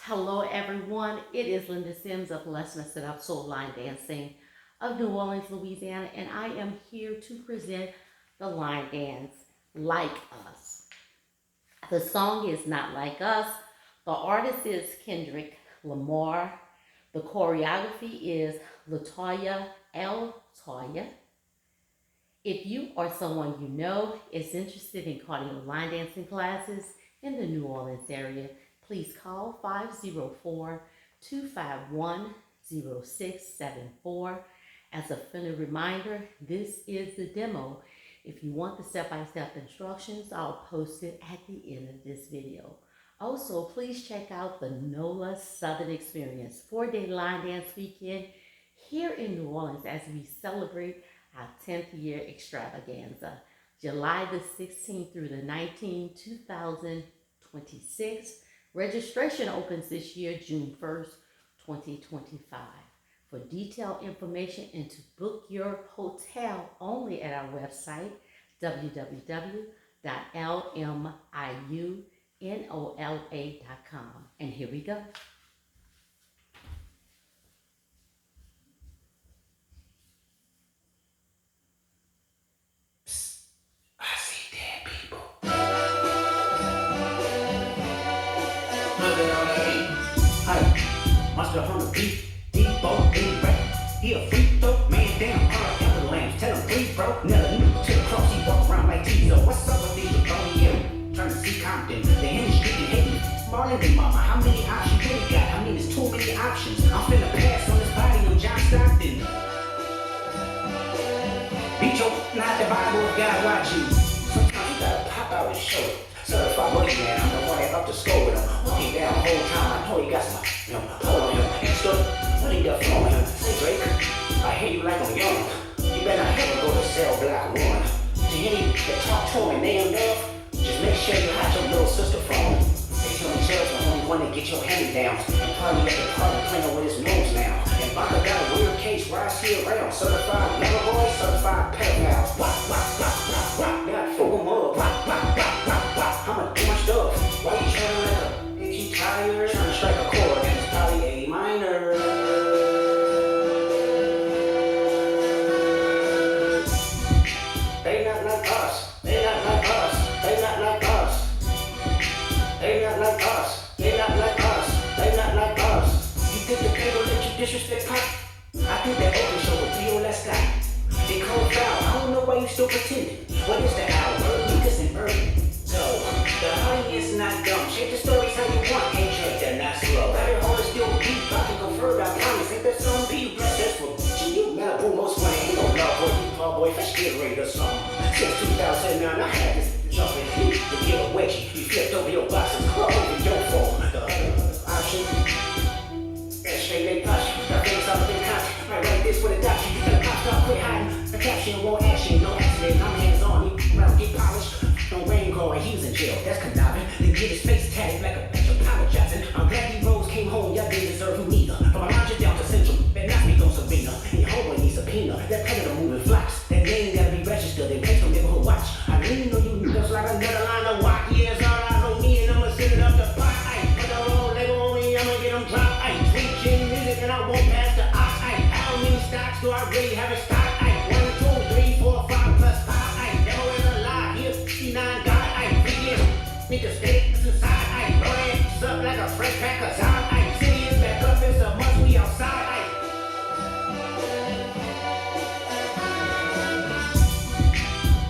Hello everyone, it is Linda Sims of Let's Mess It Up Soul Line Dancing of New Orleans, Louisiana, and I am here to present the line dance, Like Us. The song is Not Like Us. The artist is KENDRICK, LAMAR. The choreography is LATOYA, LATOYA. If you or someone you know is interested in cardio line dancing classes in the New Orleans area, please call 504-251-0674. As a friendly reminder, this is the demo. If you want the step-by-step instructions, I'll post it at the end of this video. Also, please check out the NOLA Southern Experience 4-day line dance weekend here in New Orleans as we celebrate our 10th year extravaganza, July the 16th through the 19th, 2026. Registration opens this year, June 1st, 2025. For detailed information and to book your hotel only at our website, www.lmiunola.com. And here we go. Monster on the beat, deep boat, big rap. He a freak though, man down, avalanche. Tell him free bro, never knew to the cross. He walk around like Teaser. What's up with these Tony? Trying to see Compton, the industry can hate me. Marlon and Mama, how many options you really got? I mean, there's too many options. I'm finna pass on this body, I'm John Stockton. Beat your, not the Bible, God watch you. Sometimes you gotta pop out and show it. Certified money man, I'm the one that up to score with him. Walking down the whole time, I know he got some, hold on him. Extra, what he got from him? Say Drake, I hear you like I'm young. You better not ever go to cell block 1. To any that talk to him and they enough, just make sure you hide your little sister from him. They tell me Charles the only one to get your hand down. And probably let the party playing with his nose now. And Baka got a weird case where I see around. Certified lover boy, certified pedophile. Wop, wop, wop, wop, wop, not for him up. Wop, wop, wop, wop, wop. I'ma do my stuff. Why you trying like a itchy tire? Trying to strike a chord and it's probably A minor. They not like us. They not like us. They not like us. They not like us. They not like us. They not like us. You think the paper let you disrespect pop? I think that open show with Theo Let's Guy. They call foul. I don't know why you still pretending. What is the hour? Lucas and Urban. So, the audience not dumb. Shape the stories how you want. AJ, they're not slow. Better hold it still deep. I can confer, I promise. Ain't there some be successful? You Malibu, most money ain't no love for you, Paul boy. Let's get ready or something. Since 2009, I had this jumping heat to get a wedgie. You flipped over your boxes, club over your phone. The other option, that straight they push. Got things up in content. Right like this with a doctor. You gotta pop up, quit hiding. The caption won't action, no accident. I'm hands on, you round, get polished. No rain going, he was in jail, that's conniving. Then get his face tatted like a bitch apologizing. I'm glad these Rose came home, y'all didn't deserve him neither. From Elijah down to Central, better not speak on Serena. Your homeboy needs subpoena, that predator moving flocks. That name gotta be registered, they place no neighborhood watch. I really know you just like another line of walk. Yeah, it's all eyes on me and I'ma send it up the pot. Ay, put the wrong label on me, I'ma get them dropped. Ay, sweet chin music and I won't pass the ox. Ay, how many stocks do I really have in stock? Ay, 1, 2, 3, 4, 5 plus 5. Ay, devil is a lie, here 59 God. Ay, 3 years, need to stay inside. Ay, blow that ass up like a fresh pack of time. Ay, city is back up, it's a must, we outside. Ay.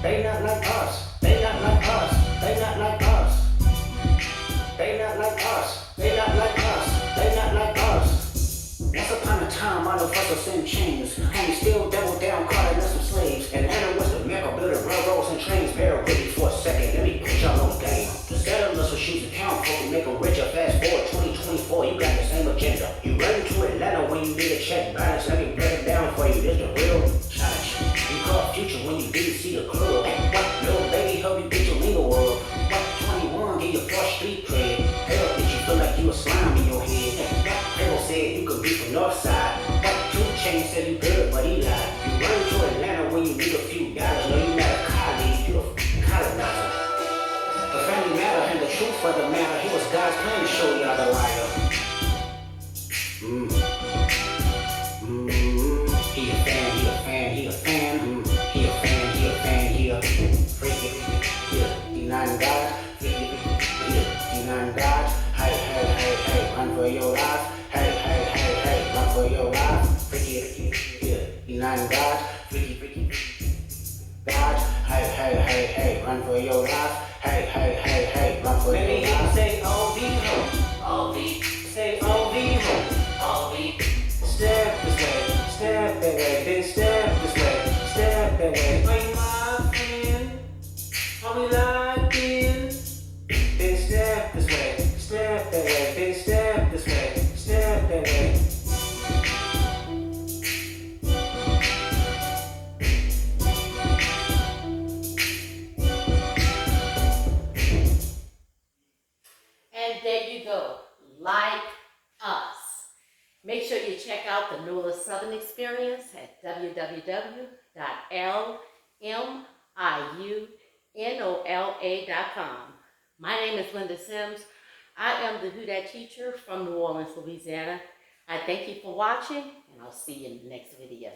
They not like us. They not like us. They not like us. They not like us. They not like us. They not like us. Once upon a time, all of us was in chains. Homie still double down, caught us some slaves. And Anna was the mecca, built railroads and trains. Bear with me for a second, let me put y'all on the game. The settlers will shoot the town folk and make them richer. Fast forward 2024, you got the same agenda. You run to Atlanta when you did a check balance. Let me break it down for you, this the real challenge. You caught future when you didn't see the club. What, little baby, help you get your lingo up. What, 21, get your first street cred. Hell, did you feel like you a slime in your head? What, Hell said you could be from North Side. What, 2 Chainz said you good, but he lied. You run to Atlanta when you need a few dollars. No, you not a colleague, you a colonizer. The family matter and the truth for the matter, he was God's plan to show y'all the liar. He a fan, he a fan, he a fan. He a fan, he a fan, he a freaky. He a denying God, freaky. He a denying God. Hey, hey, hey, hey, run for your life. Hey, hey, hey, hey, run for your life. Freaky, he a denying God, freaky, freaky. God, hey, hey, hey, hey, run for your life. Hey, hey, hey, hey, run for your life. Say OB home, OB. Say OB home, OB. Step this way, step that way, then step this way, step that way. Are you my friend? Are we locked in? Then step this way, step that way, then step this way, step that way. And there you go, like us. Make sure you check out the NOLA Southern Experience at www.lmiunola.com. My name is Linda Sims. I am the Who Dat teacher from New Orleans, Louisiana. I thank you for watching, and I'll see you in the next video.